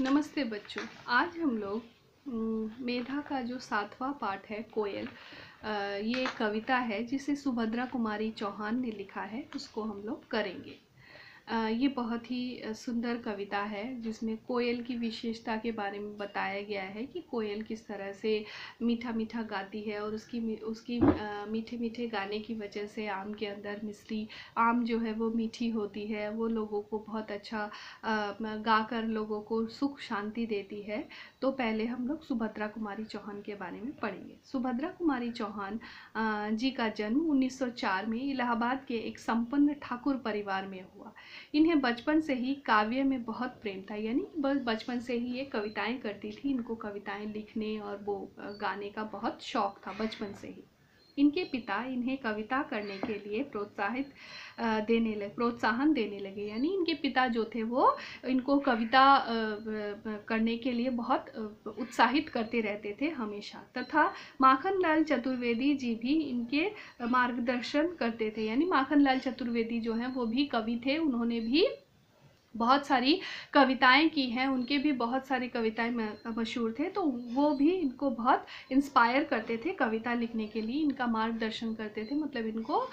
नमस्ते बच्चों। आज हम लोग मेधा का जो 7वां पाठ है कोयल, ये कविता है जिसे सुभद्रा कुमारी चौहान ने लिखा है, उसको हम लोग करेंगे। ये बहुत ही सुंदर कविता है जिसमें कोयल की विशेषता के बारे में बताया गया है कि कोयल किस तरह से मीठा मीठा गाती है और उसकी मीठे मीठे गाने की वजह से आम के अंदर मिश्री, आम जो है वो मीठी होती है, वो लोगों को बहुत अच्छा गाकर लोगों को सुख शांति देती है। तो पहले हम लोग सुभद्रा कुमारी चौहान के बारे में पढ़ेंगे। सुभद्रा कुमारी चौहान जी का जन्म 1904 में इलाहाबाद के एक संपन्न ठाकुर परिवार में हुआ। इन्हें बचपन से ही काव्य में बहुत प्रेम था, यानी बचपन से ही ये कविताएं करती थी। इनको कविताएं लिखने और वो गाने का बहुत शौक था बचपन से ही। इनके पिता इन्हें कविता करने के लिए प्रोत्साहन देने लगे, यानी इनके पिता जो थे वो इनको कविता करने के लिए बहुत उत्साहित करते रहते थे हमेशा। तथा माखनलाल चतुर्वेदी जी भी इनके मार्गदर्शन करते थे, यानी माखनलाल चतुर्वेदी जो हैं वो भी कवि थे। उन्होंने भी बहुत सारी कविताएं की हैं, उनके भी बहुत सारी कविताएं मशहूर थे। तो वो भी इनको बहुत इंस्पायर करते थे कविता लिखने के लिए, इनका मार्गदर्शन करते थे, मतलब इनको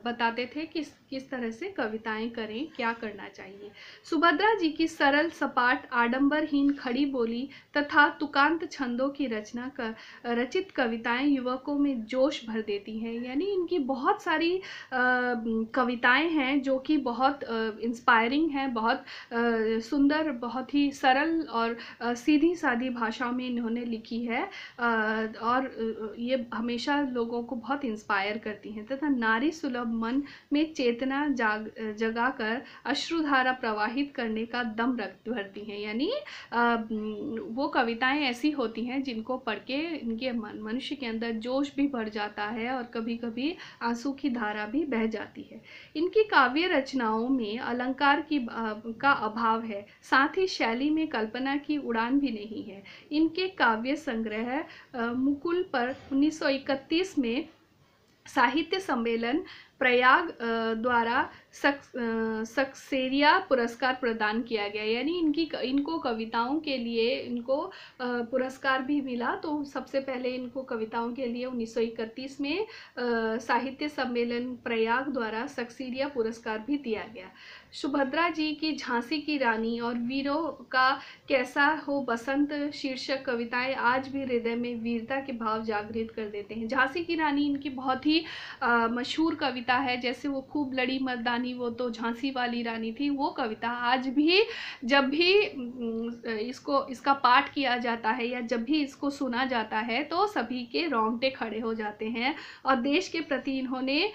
बताते थे कि किस तरह से कविताएं करें, क्या करना चाहिए। सुभद्रा जी की सरल सपाट आडंबरहीन खड़ी बोली तथा तुकांत छंदों की रचना कर रचित कविताएं युवकों में जोश भर देती हैं, यानी इनकी बहुत सारी कविताएं हैं जो कि बहुत इंस्पायरिंग है, बहुत सुंदर, बहुत ही सरल और सीधी सादी भाषा में इन्होंने लिखी है और ये हमेशा लोगों को बहुत इंस्पायर करती हैं तथा नारी सुलभ मन में चेतना जगाकर अश्रुधारा प्रवाहित करने का दम भरती हैं। यानी वो कविताएं ऐसी होती हैं जिनको पढ़ के इनके मनुष्य के अंदर जोश भी भर जाता है और कभी कभी आंसू की धारा भी बह जाती है। इनकी काव्य रचनाओं में अलंकार का अभाव है, साथ ही शैली में कल्पना की उड़ान भी नहीं है। इनके काव्य संग्रह मुकुल पर 1931 में साहित्य सम्मेलन प्रयाग द्वारा सक्सेरिया पुरस्कार प्रदान किया गया, यानी इनको कविताओं के लिए इनको पुरस्कार भी मिला। तो सबसे पहले इनको कविताओं के लिए 1931 में साहित्य सम्मेलन प्रयाग द्वारा सक्सेरिया पुरस्कार भी दिया गया। सुभद्रा जी की झांसी की रानी और वीरों का कैसा हो बसंत शीर्षक कविताएं आज भी हृदय में वीरता के भाव जागृत कर देते हैं। झांसी की रानी इनकी बहुत ही मशहूर कविता है। जैसे वो खूब लड़ी मर्दानी, वो तो झांसी वाली रानी थी, वो कविता आज भी जब भी इसका पाठ किया जाता है या जब भी इसको सुना जाता है तो सभी के रोंगटे खड़े हो जाते हैं। और देश के प्रति इन्होंने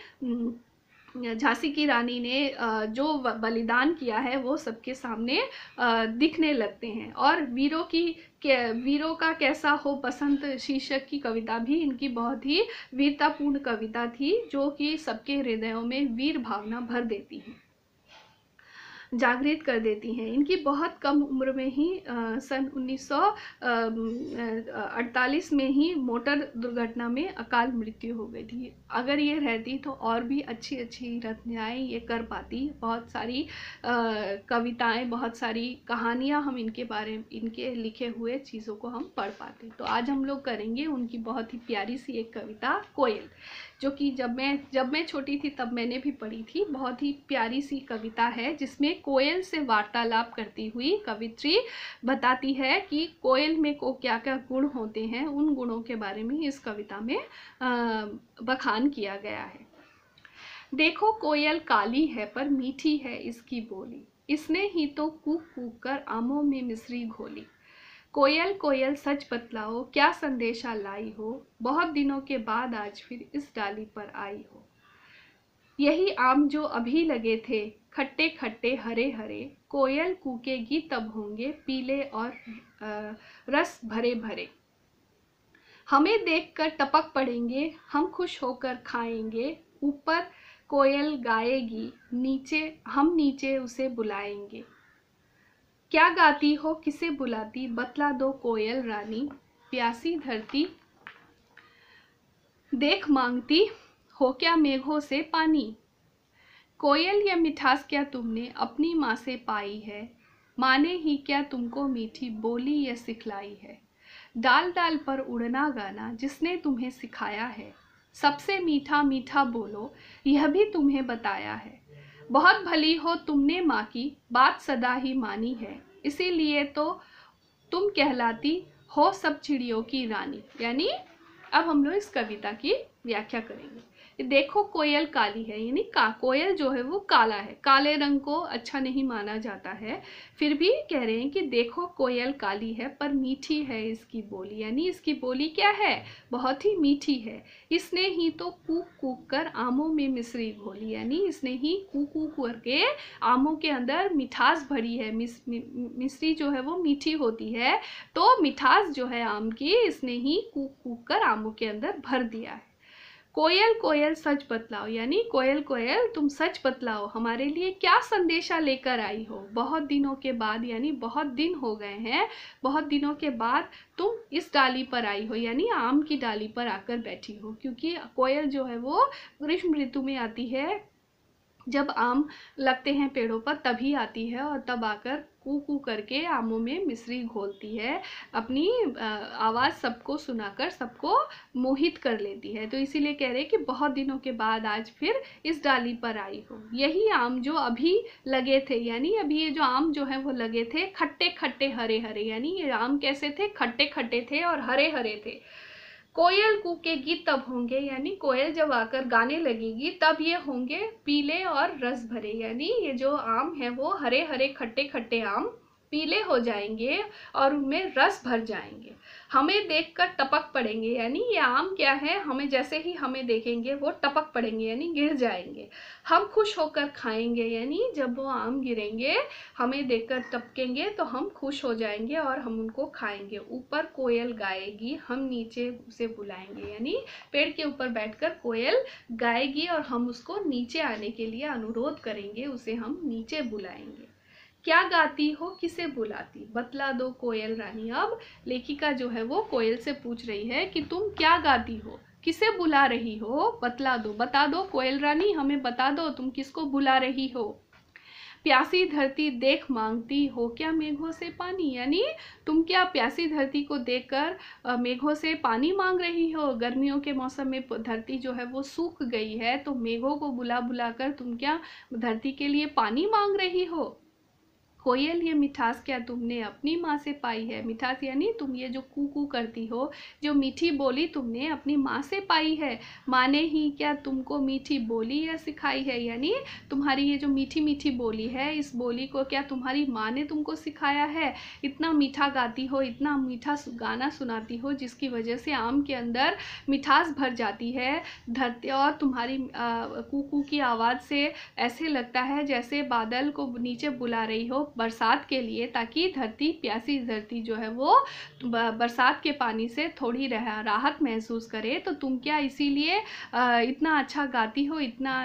झांसी की रानी ने जो बलिदान किया है वो सबके सामने दिखने लगते हैं। और वीरों का कैसा हो बसंत शीर्षक की कविता भी इनकी बहुत ही वीरतापूर्ण कविता थी, जो कि सबके हृदयों में वीर भावना भर देती है, जागृत कर देती हैं। इनकी बहुत कम उम्र में ही सन 1948 में ही मोटर दुर्घटना में अकाल मृत्यु हो गई थी। अगर ये रहती तो और भी अच्छी अच्छी रचनाएं ये कर पाती। बहुत सारी कविताएं, बहुत सारी कहानियां हम इनके लिखे हुए चीज़ों को हम पढ़ पाते। तो आज हम लोग करेंगे उनकी बहुत ही प्यारी सी एक कविता कोयल, जो कि जब मैं छोटी थी तब मैंने भी पढ़ी थी। बहुत ही प्यारी सी कविता है जिसमें कोयल से वार्तालाप करती हुई कवित्री बताती है कि कोयल में को क्या क्या गुण होते हैं। उन गुणों के बारे में इस कविता में बखान किया गया है। देखो कोयल काली है पर मीठी है इसकी बोली, इसने ही तो कूक कूक कर आमों में मिश्री घोली। कोयल कोयल सच बतलाओ क्या संदेशा लाई हो, बहुत दिनों के बाद आज फिर इस डाली पर आई हो। यही आम जो अभी लगे थे खट्टे खट्टे हरे हरे, कोयल कूकेगी तब होंगे पीले और रस भरे भरे। हमें देखकर टपक पड़ेंगे, हम खुश होकर खाएंगे, ऊपर कोयल गाएगी, नीचे उसे बुलाएंगे। क्या गाती हो किसे बुलाती, बतला दो कोयल रानी, प्यासी धरती देख मांगती हो क्या मेघों से पानी। कोयल यह मिठास क्या तुमने अपनी माँ से पाई है, माँ ने ही क्या तुमको मीठी बोली ये सिखलाई है। डाल डाल पर उड़ना गाना जिसने तुम्हें सिखाया है। सबसे मीठा मीठा बोलो यह भी तुम्हें बताया है। बहुत भली हो तुमने माँ की बात सदा ही मानी है, इसीलिए तो तुम कहलाती हो सब चिड़ियों की रानी। यानी अब हम लोग इस कविता की व्याख्या करेंगे। देखो कोयल काली है, यानी कोयल जो है वो काला है, काले रंग को अच्छा नहीं माना जाता है, फिर भी कह रहे हैं कि देखो कोयल काली है पर मीठी है इसकी बोली। यानी इसकी बोली क्या है, बहुत ही मीठी है। इसने ही तो कूक कूक कर आमों में मिश्री घोली। यानी इसने ही कूक कूक करके आमों के अंदर मिठास भरी है। मिश्री जो है वो मीठी होती है, तो मिठास जो है आम की इसने ही कूक कूक कर आमों के अंदर भर दिया है। कोयल कोयल सच बतलाओ, यानी कोयल कोयल तुम सच बतलाओ हमारे लिए क्या संदेशा लेकर आई हो। बहुत दिनों के बाद, यानी बहुत दिन हो गए हैं, बहुत दिनों के बाद तुम इस डाली पर आई हो, यानी आम की डाली पर आकर बैठी हो। क्योंकि कोयल जो है वो ग्रीष्म ऋतु में आती है, जब आम लगते हैं पेड़ों पर तभी आती है, और तब आकर कू कू करके आमों में मिश्री घोलती है, अपनी आवाज़ सबको सुनाकर सबको मोहित कर लेती है। तो इसीलिए कह रहे हैं कि बहुत दिनों के बाद आज फिर इस डाली पर आई हो। यही आम जो अभी लगे थे, यानी अभी ये जो आम जो है वो लगे थे खट्टे खट्टे हरे हरे, यानी ये आम कैसे थे, खट्टे खट्टे थे और हरे हरे थे। कोयल कूकेगी तब होंगे, यानी कोयल जब आकर गाने लगेगी तब ये होंगे पीले और रस भरे। यानी ये जो आम है वो हरे हरे खट्टे खट्टे आम पीले हो जाएंगे और उनमें रस भर जाएंगे। हमें देखकर टपक पड़ेंगे, यानी ये आम क्या है, हमें जैसे ही हमें देखेंगे वो टपक पड़ेंगे, यानी गिर जाएंगे। हम खुश होकर खाएंगे, यानी जब वो आम गिरेंगे हमें देखकर टपकेंगे तो हम खुश हो जाएंगे और हम उनको खाएंगे। ऊपर कोयल गाएगी हम नीचे उसे बुलाएंगे, यानी पेड़ के ऊपर बैठकर कोयल गाएगी और हम उसको नीचे आने के लिए अनुरोध करेंगे, उसे हम नीचे बुलाएंगे। क्या गाती हो किसे बुलाती, बतला दो कोयल रानी। अब लेखिका जो है वो कोयल से पूछ रही है कि तुम क्या गाती हो, किसे बुला रही हो, बतला दो, बता दो कोयल रानी, हमें बता दो तुम किसको बुला रही हो। प्यासी धरती देख मांगती हो क्या मेघों से पानी, यानी तुम क्या प्यासी धरती को देखकर मेघों से पानी मांग रही हो। गर्मियों के मौसम में धरती जो है वो सूख गई है, तो मेघों को बुला बुलाकर तुम क्या धरती के लिए पानी मांग रही हो। कोयल ये मिठास क्या तुमने अपनी माँ से पाई है। मिठास यानी तुम ये जो कू कू करती हो, जो मीठी बोली तुमने अपनी माँ से पाई है। माँ ने ही क्या तुमको मीठी बोली या सिखाई है, यानी तुम्हारी ये जो मीठी मीठी बोली है, इस बोली को क्या तुम्हारी माँ ने तुमको सिखाया है। इतना मीठा गाती हो, इतना मीठा गाना सुनाती हो जिसकी वजह से आम के अंदर मिठास भर जाती है धरती, और तुम्हारी कू कू की आवाज़ से ऐसे लगता है जैसे बादल को नीचे बुला रही हो बरसात के लिए, ताकि धरती, प्यासी धरती जो है वो बरसात के पानी से थोड़ी राहत महसूस करे। तो तुम क्या इसीलिए इतना अच्छा गाती हो, इतना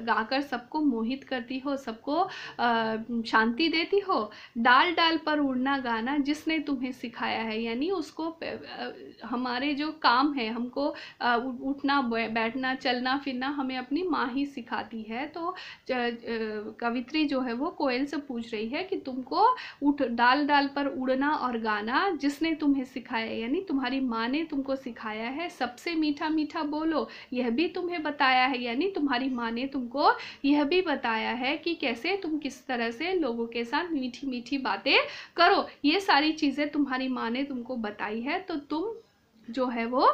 गाकर सबको मोहित करती हो, सबको शांति देती हो। डाल डाल पर उड़ना गाना जिसने तुम्हें सिखाया है, यानी उसको हमारे जो काम है, हमको उठना बैठना चलना फिरना हमें अपनी माँ ही सिखाती है। तो कवित्री जो है वो कोयल से पूछ रही है कि तुमको डाल डाल पर उड़ना और गाना जिसने तुम्हें सिखाया, यानी तुम्हारी माँ ने तुमको सिखाया है। सबसे मीठा मीठा बोलो यह भी तुम्हें बताया है, यानी तुम्हारी माँ ने तुमको यह भी बताया है कि कैसे तुम किस तरह से लोगों के साथ मीठी मीठी बातें करो। ये सारी चीज़ें तुम्हारी माँ ने तुमको बताई है, तो तुम जो है वो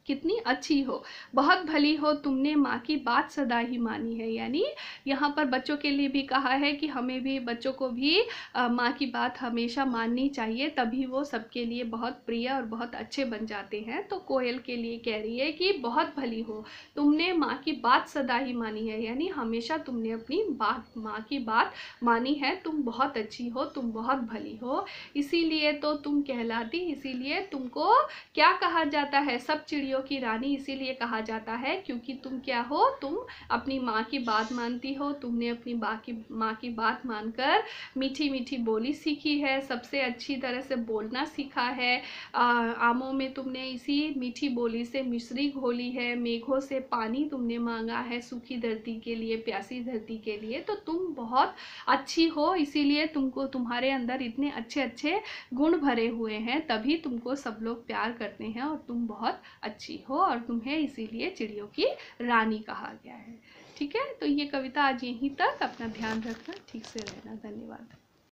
कितनी अच्छी हो, बहुत भली हो तुमने माँ की बात सदा ही मानी है। यानी यहाँ पर बच्चों के लिए भी कहा है कि हमें भी, बच्चों को भी माँ की बात हमेशा माननी चाहिए, तभी वो सबके लिए बहुत प्रिय और बहुत अच्छे बन जाते हैं। तो कोयल के लिए कह रही है कि बहुत भली हो तुमने माँ की बात सदा ही मानी है, यानी हमेशा तुमने अपनी बात, माँ की बात मानी है। तुम बहुत अच्छी हो, तुम बहुत भली हो, इसीलिए तो तुम कहलाती, इसीलिए तुमको क्या कहा जाता है, सब चिड़ियों चिड़ियों की रानी इसीलिए कहा जाता है क्योंकि तुम क्या हो, तुम अपनी माँ की बात मानती हो। तुमने अपनी माँ की बात मानकर मीठी मीठी बोली सीखी है, सबसे अच्छी तरह से बोलना सीखा है। आमों में तुमने इसी मीठी बोली से मिश्री घोली है, मेघों से पानी तुमने मांगा है सूखी धरती के लिए, प्यासी धरती के लिए। तो तुम बहुत अच्छी हो, इसीलिए तुमको, तुम्हारे अंदर इतने अच्छे अच्छे गुण भरे हुए हैं, तभी तुमको सब लोग प्यार करते हैं और तुम बहुत अच्छी हो, और तुम्हें इसीलिए चिड़ियों की रानी कहा गया है। ठीक है, तो ये कविता आज यहीं तक। अपना ध्यान रखना, ठीक से रहना। धन्यवाद।